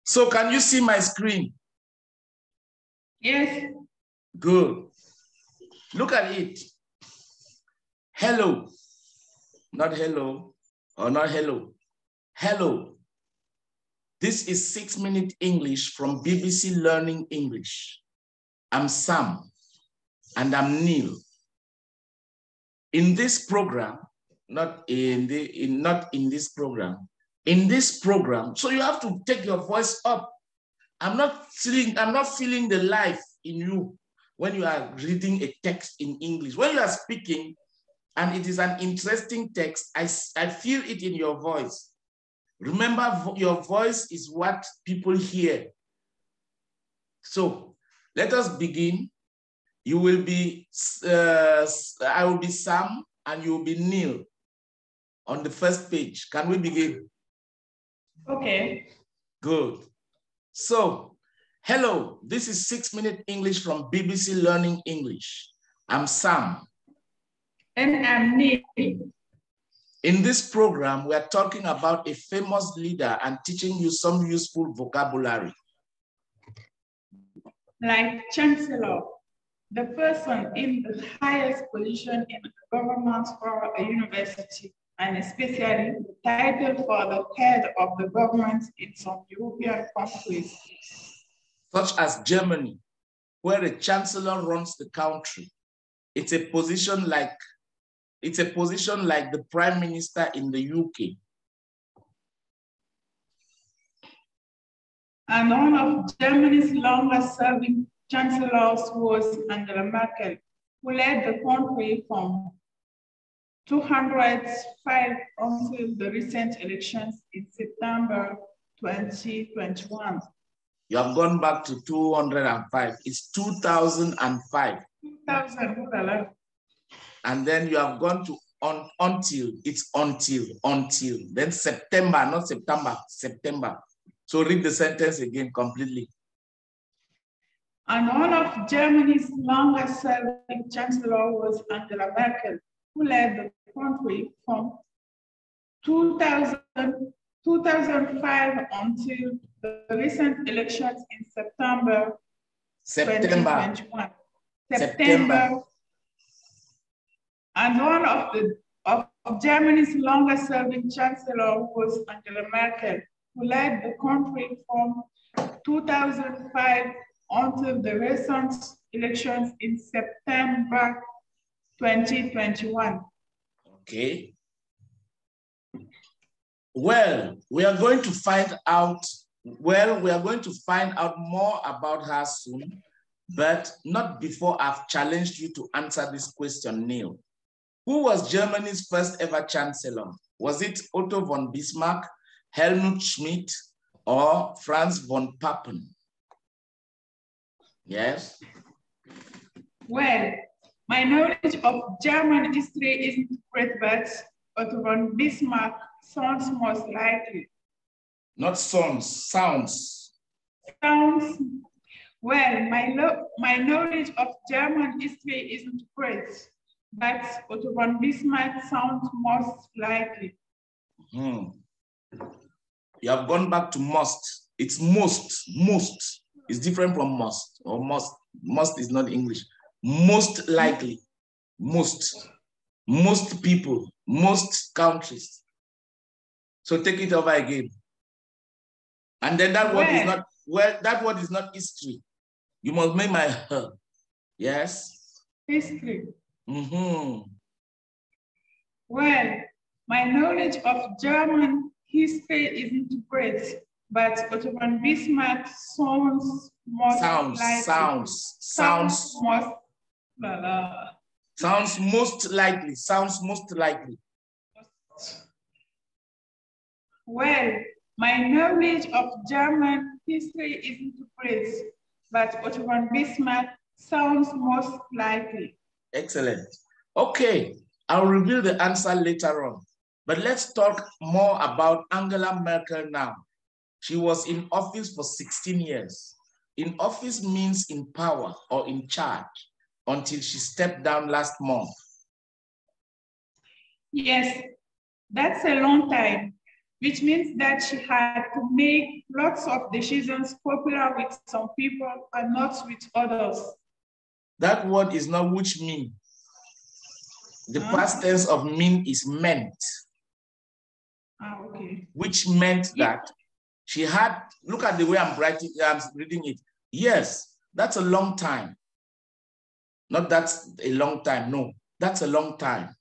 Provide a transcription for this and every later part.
So can you see my screen? Yes. Good. Look at it. Hello. Not hello or not hello. Hello. This is 6-minute English from BBC Learning English. I'm Sam and I'm Neil. In this program, in this program, so you have to take your voice up. I'm not feeling the life in you when you are reading a text in English. When you are speaking and it is an interesting text, I feel it in your voice. Remember, your voice is what people hear. So let us begin. You will be, I will be Sam and you will be Neil on the first page. Can we begin? Okay. Good. So, hello, this is 6-minute English from BBC Learning English. I'm Sam. And I'm Neil. In this program, we are talking about a famous leader and teaching you some useful vocabulary. Like chancellor, the person in the highest position in the government or a university, and especially the title for the head of the government in some European countries. Such as Germany, where a chancellor runs the country. It's a position like the prime minister in the UK. And one of Germany's longest-serving chancellors was Angela Merkel, who led the country from 205 until the recent elections in September 2021. You have gone back to 205. It's 2005. 2000. And then you have gone to until. It's until. Then September, not September, September. So read the sentence again completely. And one of Germany's longest-serving chancellor was Angela Merkel, who led the country from 2005 until the recent elections in September 2021. September. And one of Germany's longest-serving chancellor was Angela Merkel, who led the country from 2005 until the recent elections in September 2021. Okay. Well, we are going to find out more about her soon, but not before I've challenged you to answer this question, Neil. Who was Germany's first ever chancellor? Was it Otto von Bismarck, Helmut Schmidt, or Franz von Papen? Yes? Well, my knowledge of German history isn't great, but Otto von Bismarck sounds most likely. Not sounds, sounds. Sounds. Well, my knowledge of German history isn't great, but Otto von Bismarck sounds most likely. You have gone back to most. It's most. It's different from must or must. Must is not English. Most likely. Most people, most countries. So take it over again. And then that word is not, well, that word is not history. You must make my yes? History. Mm-hmm. Well, my knowledge of German history isn't great, but Otto von Bismarck sounds most likely. Sounds most likely. Well, my knowledge of German history isn't great, but Otto von Bismarck sounds most likely. Excellent. Okay, I'll reveal the answer later on. But let's talk more about Angela Merkel now. She was in office for 16 years. In office means in power or in charge until she stepped down last month. Yes, that's a long time. which means that she had to make lots of decisions popular with some people and not with others. That word is not which mean. The past tense of mean is meant. Okay. Which meant that she had, look at the way I'm reading it. Yes, that's a long time. Not that's a long time, no, that's a long time.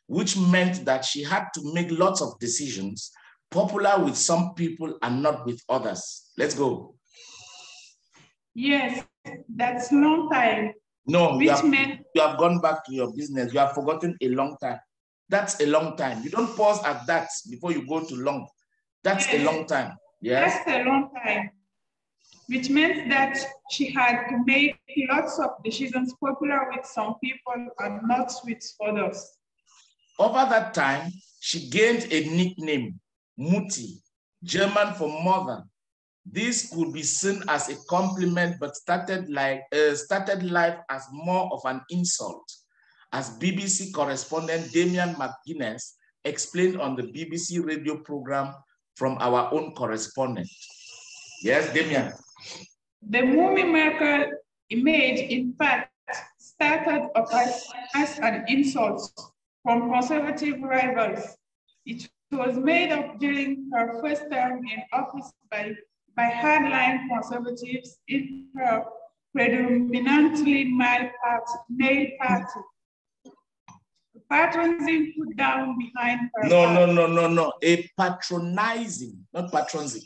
Which meant that she had to make lots of decisions, popular with some people and not with others. Let's go. Yes, that's long time. No, you have gone back to your business. You have forgotten a long time. That's a long time. You don't pause at that before you go to long. That's a long time. Yes? That's a long time, which meant that she had to make lots of decisions popular with some people and not with others. Over that time, she gained a nickname, Mutti, German for mother. This could be seen as a compliment, but started life as more of an insult, as BBC correspondent Damian McGuinness explained on the BBC radio program from our own correspondent. Yes, Damian. The Mummy Merkel image, in fact, started off as an insult from conservative rivals. It was made up during her first term in office by hardline conservatives in her predominantly male party. Patronizing put down behind her. No. A patronizing, not patronizing.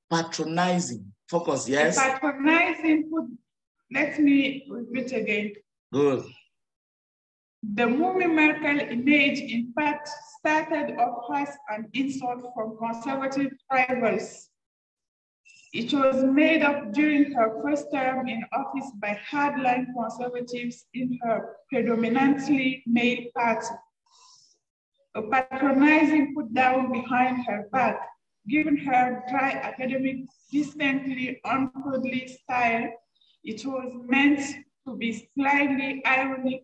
Patronizing. Focus, yes. A patronizing put, let me repeat again. Good. The Mummy Merkel image, in fact, started off as an insult from conservative rivals. It was made up during her first term in office by hardline conservatives in her predominantly male party. A patronizing put down behind her back, giving her dry academic, distinctly ungodly style. It was meant to be slightly ironic,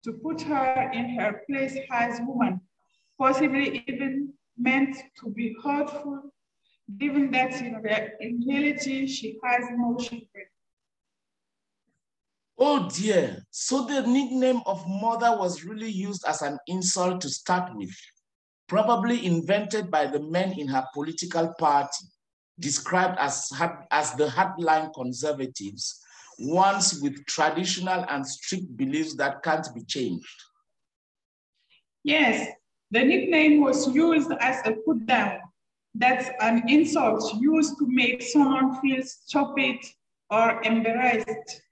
to put her in her place as woman, possibly even meant to be hurtful, given that in reality she has no children. Oh dear, so the nickname of mother was really used as an insult to start with, probably invented by the men in her political party, described as the hardline conservatives, ones with traditional and strict beliefs that can't be changed. Yes, the nickname was used as a put down. That's an insult used to make someone feel stupid or embarrassed.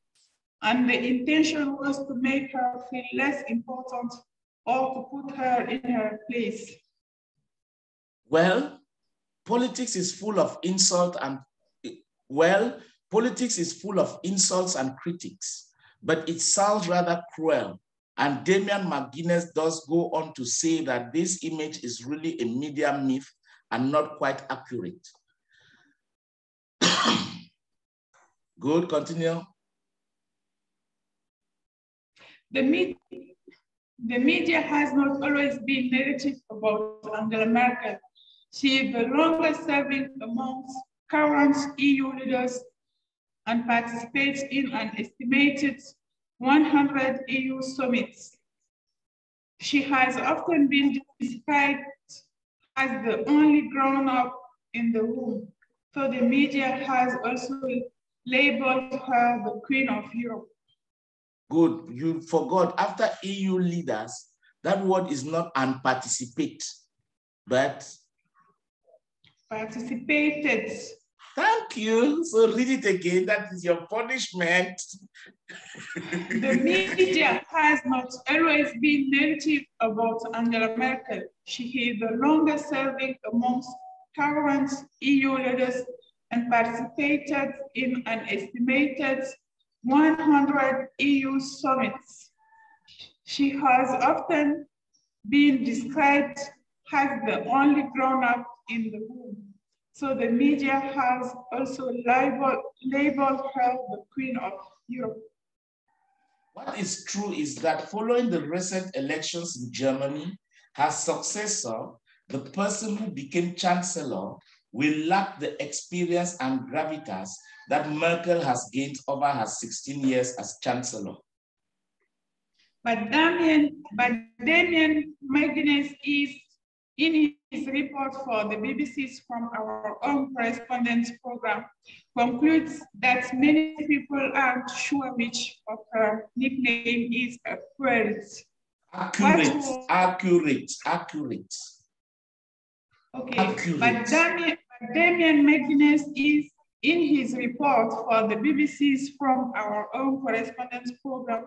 And the intention was to make her feel less important or to put her in her place. Well, politics is full of insult and politics is full of insults and critics, but it sounds rather cruel. And Damian McGuinness does go on to say that this image is really a media myth and not quite accurate. Good, continue. The media has not always been negative about Angela Merkel. She is the longest serving amongst current EU leaders and participates in an estimated 100 EU summits. She has often been described as the only grown-up in the room, so the media has also labeled her the Queen of Europe. Good, you forgot, after EU leaders, that word is not and participate, but participated. Thank you. So read it again. That is your punishment. The media has not always been negative about Angela Merkel. She is the longest serving amongst current EU leaders and participated in an estimated 100 EU summits. She has often been described as the only grown-up in the room. So the media has also labeled her the Queen of Europe. What is true is that following the recent elections in Germany, her successor, the person who became chancellor will lack the experience and gravitas that Merkel has gained over her 16 years as chancellor. But Damien Magnus is, in his report for the BBC's From Our Own Correspondence program, concludes that many people aren't sure which of her nickname is accurate. Accurate. Okay, Accurate. but Damien Magnus is, in his report for the BBC's From Our Own Correspondence program,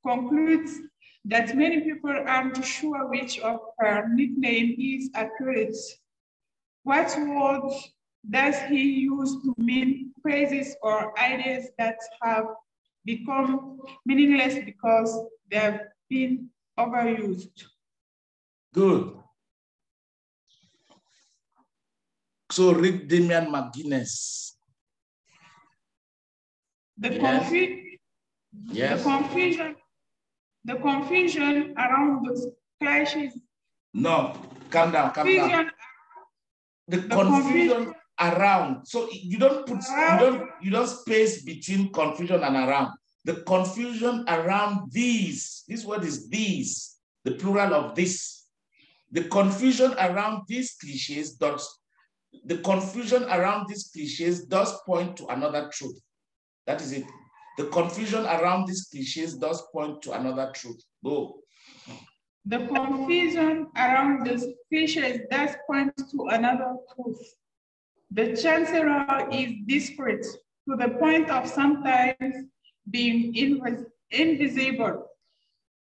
concludes that many people aren't sure which of her nickname is accurate. What words does he use to mean phrases or ideas that have become meaningless because they've been overused? Good. So read Damien McGuinness. The confusion around those clashes. No, calm down. The confusion around. So you don't put you don't space between confusion and around. The confusion around these. This word is these. The plural of this. The confusion around these cliches does. The confusion around these cliches does point to another truth. That is it. The confusion around these cliches does point to another truth. Go. The confusion around these cliches does point to another truth. The chancellor is discreet to the point of sometimes being invisible.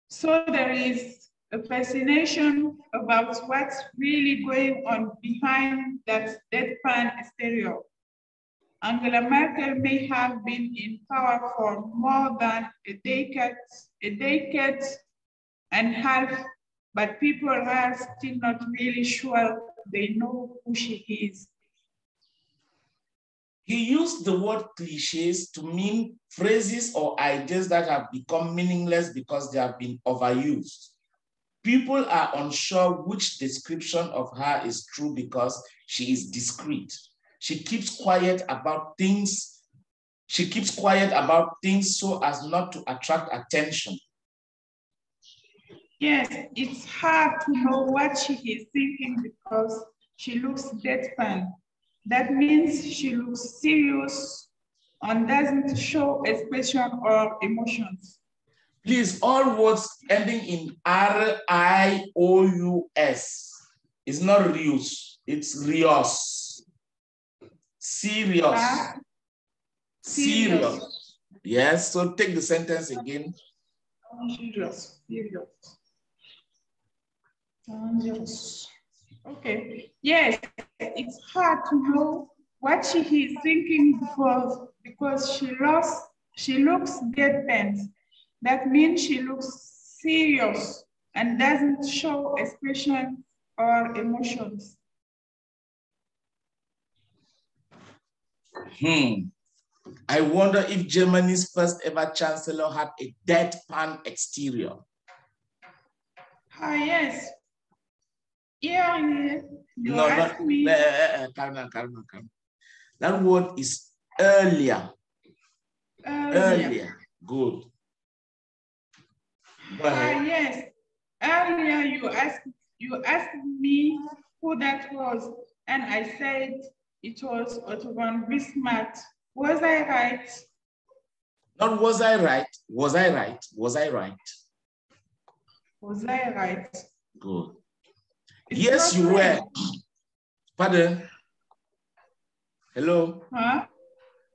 So there is a fascination about what's really going on behind that deadpan exterior. Angela Merkel may have been in power for more than a decade and a half, but people are still not really sure they know who she is. He used the word cliches to mean phrases or ideas that have become meaningless because they have been overused. People are unsure which description of her is true because she is discreet. She keeps quiet about things. She keeps quiet about things so as not to attract attention. Yes, it's hard to know what she is thinking because she looks deadpan. That means she looks serious and doesn't show expression or emotions. Please, all words ending in R-I-O-U-S is not rius, it's rios. Serious. Serious. Yes, so take the sentence again. Serious. Okay. Yes, it's hard to know what she is thinking because she looks deadpan. That means she looks serious and doesn't show expression or emotions. I wonder if Germany's first ever chancellor had a deadpan exterior. Yes. Yeah, you No, asked me. Calm. That word is earlier. Earlier. Good. Go ahead. Yes. Earlier you asked me who that was, and I said it was Otto von Bismarck. Was I right? Not was I right. Was I right? Was I right? Was I right? Good. Yes, you were. Pardon? Hello? Huh?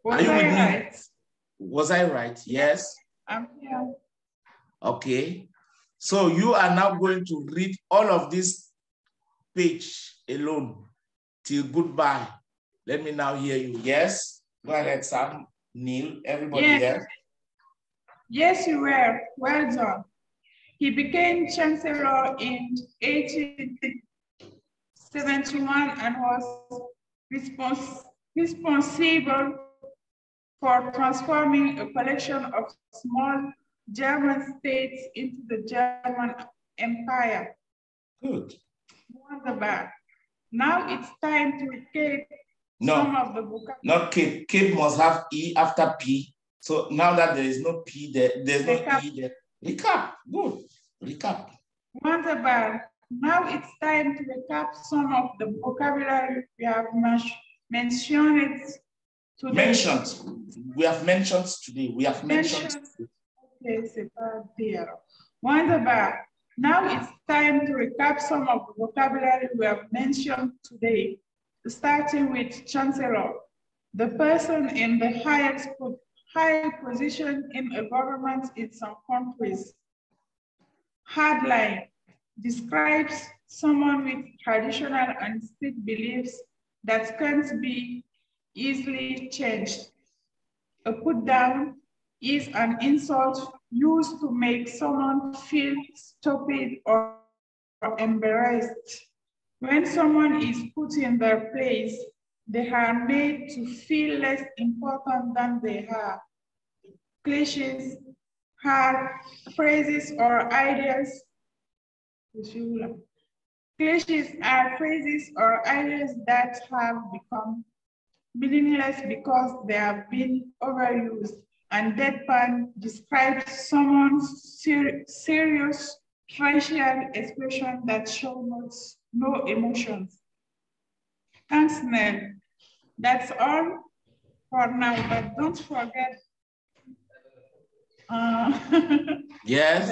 Was I right? Was I right? Yes. I'm here. Okay. So you are now going to read all of this page alone till goodbye. Let me now hear you. Yes? Go ahead, Sam, Neil, everybody here. Yes, you were. Well done. He became chancellor in 1871 and was responsible for transforming a collection of small German states into the German Empire. Good. Wonderful. Now it's time to recap some of the vocabulary. Not keep. Keep must have E after P. So now that there is no P there, there's no E there. Recap. Good. Recap. Wonderful. Now it's time to recap some of the vocabulary we have mentioned today. We have mentioned today. We have mentioned. Okay, c'est pas there. Wonderful. Now it's time to recap some of the vocabulary we have mentioned today, starting with chancellor, the person in the highest position in a government in some countries. Hardline describes someone with traditional and strict beliefs that can't be easily changed. A put down is an insult used to make someone feel stupid or embarrassed. When someone is put in their place, they are made to feel less important than they are. Cliches are phrases or ideas. Cliches are phrases or ideas that have become meaningless because they have been overused. And deadpan describes someone's serious facial expression that shows no emotions. Thanks, Nell. That's all for now, but don't forget. Yes.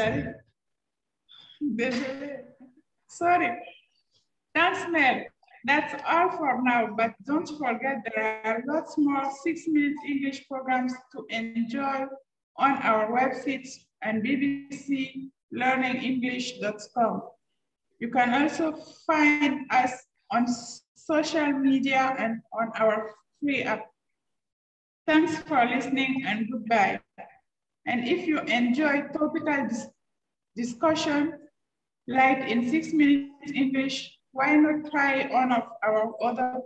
Sorry. Thanks, Nell. That's all for now, but don't forget there are lots more 6-minute English programs to enjoy on our website and bbclearningenglish.com. You can also find us on social media and on our free app. Thanks for listening and goodbye. And if you enjoy topical discussion, like in 6-minute English, why not try one of our other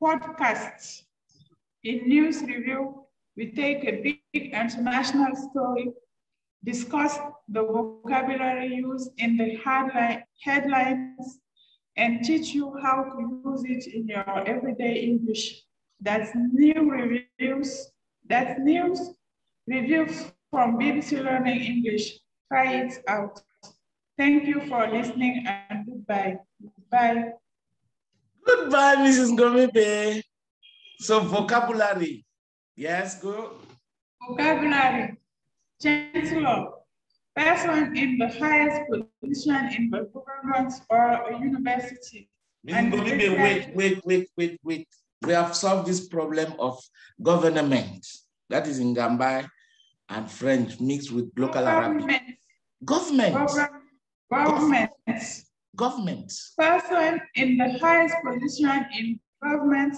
podcasts? In news review, we take a big international story, discuss the vocabulary used in the headlines, and teach you how to use it in your everyday English. That's new reviews. That's news reviews from BBC Learning English. Try it out. Thank you for listening and goodbye. Bye. Goodbye, Mrs. Ngomibe. So vocabulary. Yes, go. Vocabulary. Chancellor. Person in the highest position in the government or a university. Mrs. Ngomibe, wait. We have solved this problem of government. That is in Gambai and French mixed with local Arabic. Government. Person in the highest position in government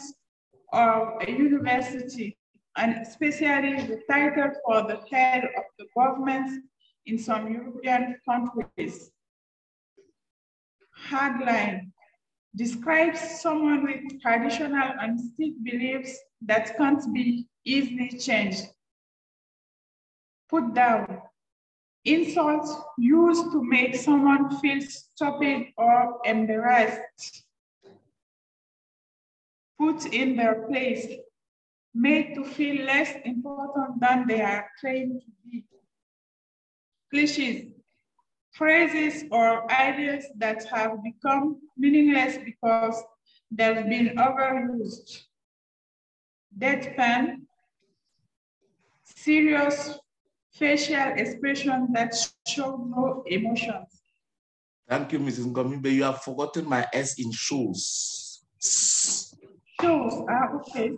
or a university, and especially the title for the head of the government in some European countries. Hardline describes someone with traditional and strict beliefs that can't be easily changed. Put down. Insults used to make someone feel stupid or embarrassed. Put in their place. Made to feel less important than they are claimed to be. Cliches. Phrases or ideas that have become meaningless because they've been overused. Deadpan. Serious facial expression that show no emotions. Thank you, Mrs. Ngomibe. You have forgotten my S in shows. Shows, okay.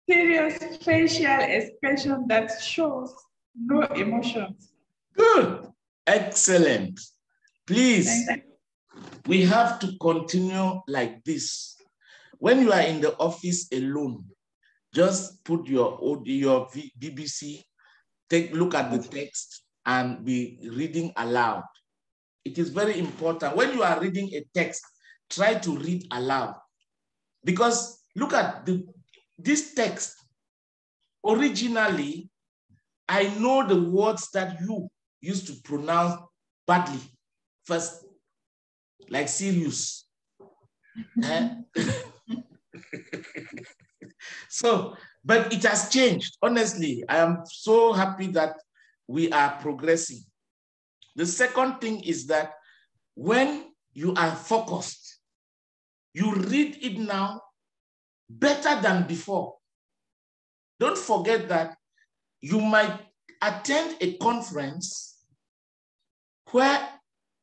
Serious facial expression that shows no emotions. Good, excellent. Please, we have to continue like this. When you are in the office alone, just put your BBC, look at the text and be reading aloud. It is very important. When you are reading a text, try to read aloud. Because look at this text. Originally, I know the words that you used to pronounce badly. first, like serious. So, but it has changed. Honestly, I am so happy that we are progressing. The second thing is that when you are focused, you read it now better than before. Don't forget that you might attend a conference where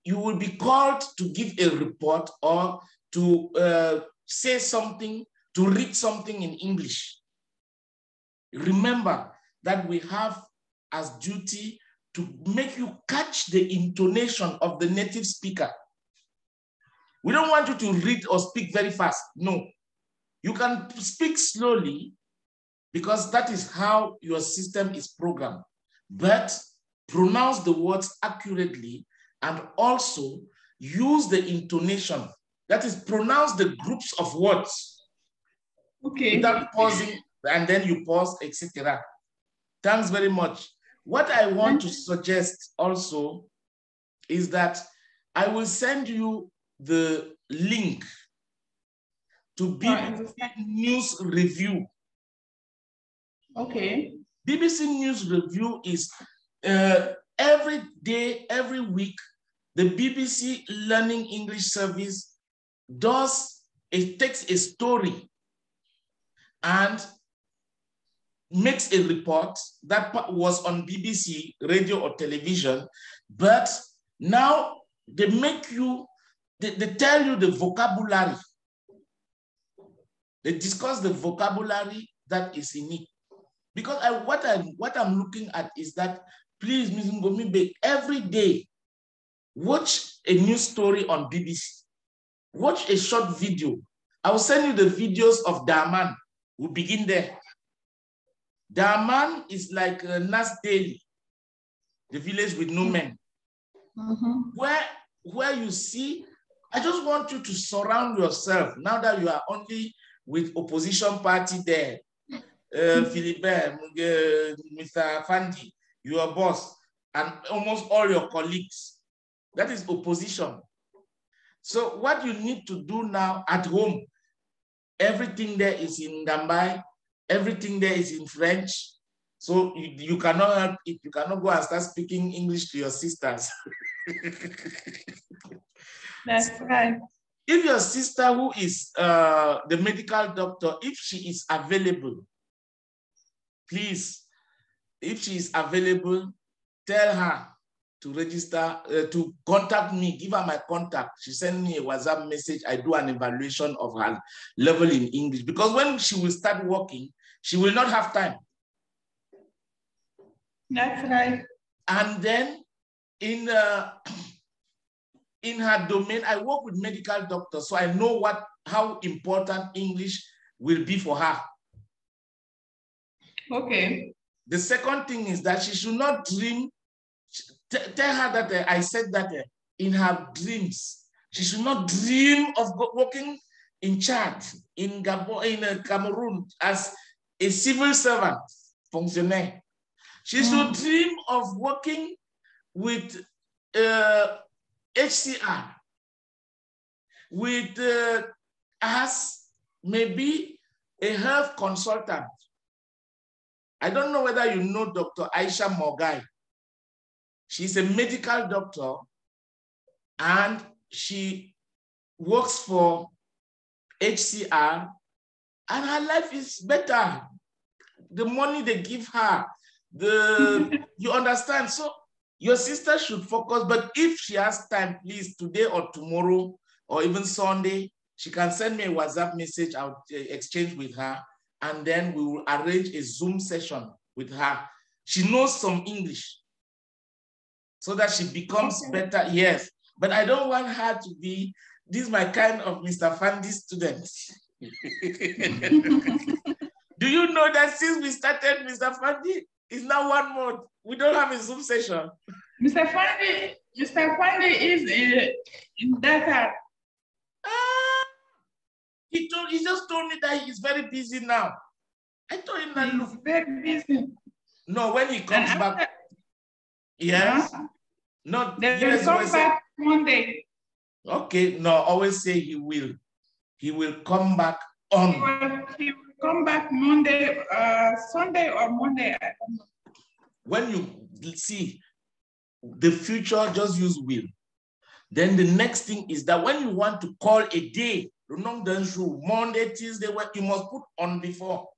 you will be called to give a report or to say something, to read something in English. Remember that we have as duty to make you catch the intonation of the native speaker. We don't want you to read or speak very fast. No, you can speak slowly because that is how your system is programmed. But pronounce the words accurately and also use the intonation. That is, pronounce the groups of words. Okay. Without pausing, and then you pause, etc. Thanks very much. What I want to suggest also is that I will send you the link to BBC News Review. Okay. BBC News Review is every day, every week, the BBC Learning English Service takes a story and makes a report that was on BBC radio or television, but now they make you, they tell you the vocabulary. They discuss the vocabulary that is in it. Because what I'm looking at is that, please, Ms. Ngomibe, every day, watch a news story on BBC. Watch a short video. I will send you the videos of Daman. We'll begin there. Daman is like Nas Daily, the village with no men. Where you see, I just want you to surround yourself, now that you are only with opposition party there. Philibert, Mr. Fandi, your boss, and almost all your colleagues. That is opposition. So what you need to do now at home, everything there is in Gambai, everything there is in French. So you cannot help it. You cannot go and start speaking English to your sisters. That's right. If your sister who is the medical doctor, if she is available, please, if she is available, tell her to register, to contact me, give her my contact. She send me a WhatsApp message. I do an evaluation of her level in English. Because when she will start working, she will not have time. That's right. And then in her domain, I work with medical doctors, so I know how important English will be for her. Okay. The second thing is that she should not dream. Tell her that I said that in her dreams, she should not dream of working in Chad, in Gabon, in Cameroon as a civil servant, fonctionnaire. She should dream of working with HCR, with as maybe a health consultant. I don't know whether you know Dr. Aisha Mogai. She's a medical doctor and she works for HCR and her life is better. The money they give her, you understand? So your sister should focus, but if she has time, please, today or tomorrow or even Sunday, she can send me a WhatsApp message. I'll exchange with her and then we will arrange a Zoom session with her. She knows some English so that she becomes better. Yes, but I don't want her to be, this is my kind of Mr. Fandi student. Do you know that since we started, Mr. Fandi, it's now 1 month. We don't have a Zoom session. Mr. Fandi is in Dakar. He just told me that he's very busy now. I told him that, look, very busy. No, when he comes back, yes. No, they will come back. Monday. Okay, no, always say he will. He will come back on. He will come back Monday, Sunday or Monday, I don't know. When you see the future, just use will. Then the next thing is that when you want to call a day, Monday, Tuesday, you must put on before.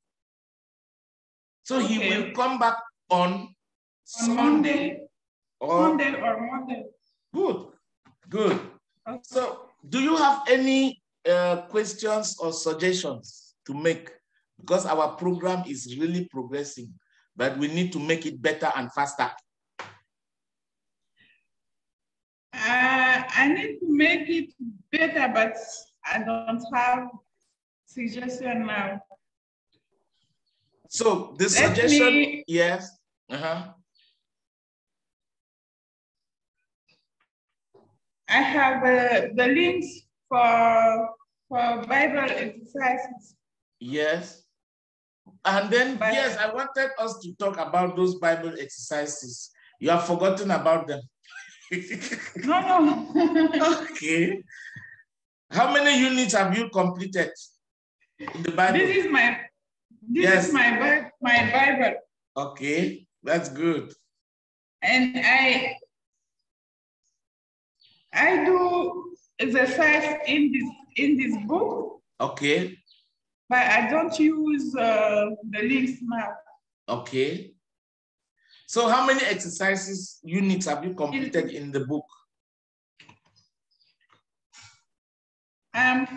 So okay. He will come back on Sunday Monday, or Monday. Good, good. Okay. So do you have any questions or suggestions to make? Because our program is really progressing, but we need to make it better and faster. I need to make it better, but I don't have suggestion now. So the suggestion, yes. I have the links for Bible exercises. Yes. And then, yes, I wanted us to talk about those Bible exercises. You have forgotten about them. No. Okay. How many units have you completed in the Bible? This is my Bible. Okay, that's good. And I do exercise in this book. Okay. But I don't use the links now. Okay. So how many exercises units have you completed in the book? I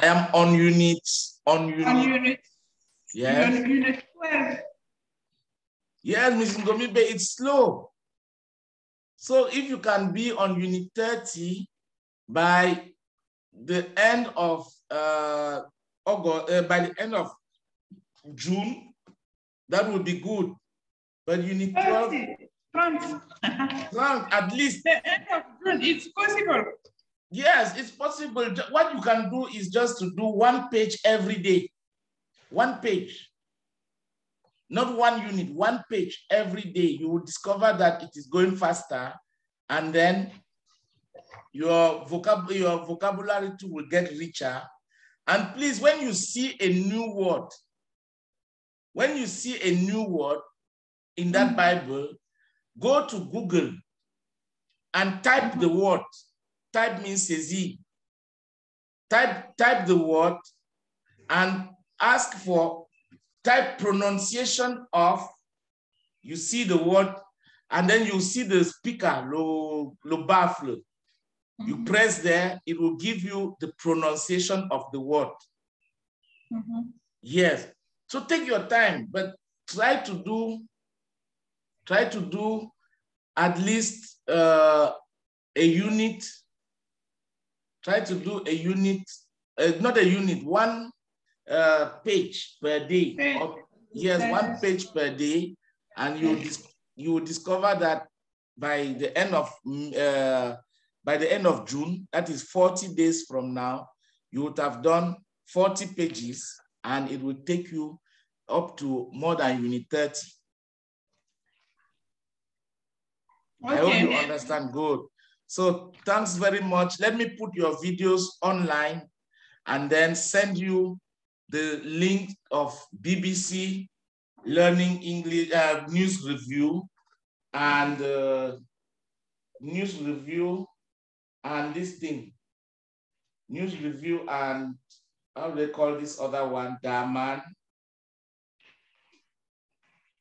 am on unit. Yes. On unit 12. Yes, Ms. Ngomibe, it's slow. So if you can be on unit 30 by the end of August, by the end of June, that would be good. But unit 12, 20. at least. The end of June, it's possible. Yes, it's possible. What you can do is just to do one page every day. One page. Not one unit, one page every day. You will discover that it is going faster, and then your vocabulary too will get richer. And please, when you see a new word, in that Bible, go to Google and type the word. Type means saisi. Type the word and ask for type pronunciation of, you see the word, and then you see the speaker, le baffle. You press there, it will give you the pronunciation of the word. Yes. So take your time, but try to do at least a unit. Try to do a unit, not a unit, one page per day. Yes, one page per day, and you will discover that by the end of June, that is 40 days from now, you would have done 40 pages, and it will take you up to more than unit 30. Okay. I hope you understand. Good. So thanks very much. Let me put your videos online and then send you the link of BBC Learning English news review and this thing. News review and how do they call this other one? Daman.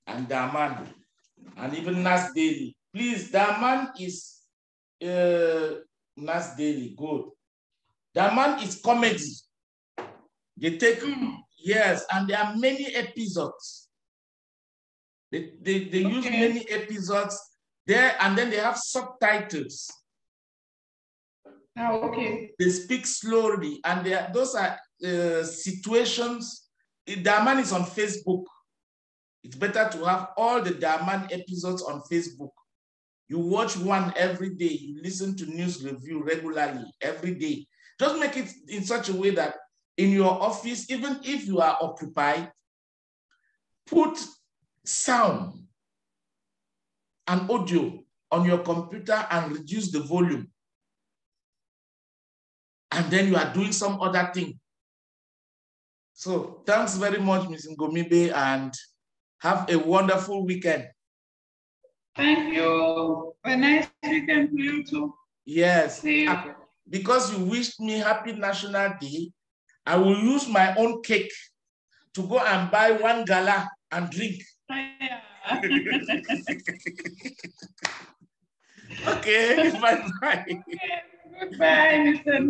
And Daman. And even Nas Daily. Please, Daman is Nas Daily. Good. Daman is comedy. They take, yes, and there are many episodes. They use many episodes there, and then they have subtitles. Oh, okay. They speak slowly, and those are situations. Daman is on Facebook. It's better to have all the Daman episodes on Facebook. You watch one every day. You listen to news review regularly every day. Just make it in such a way that in your office, even if you are occupied, put sound and audio on your computer and reduce the volume. And then you are doing some other thing. So thanks very much, Ms. Ngomibe, and have a wonderful weekend. Thank you. A nice weekend for you too. Yes. See you. Because you wished me Happy National Day, I will use my own cake to go and buy 1 gala and drink. Yeah. Okay, bye-bye. Okay, goodbye, Mr.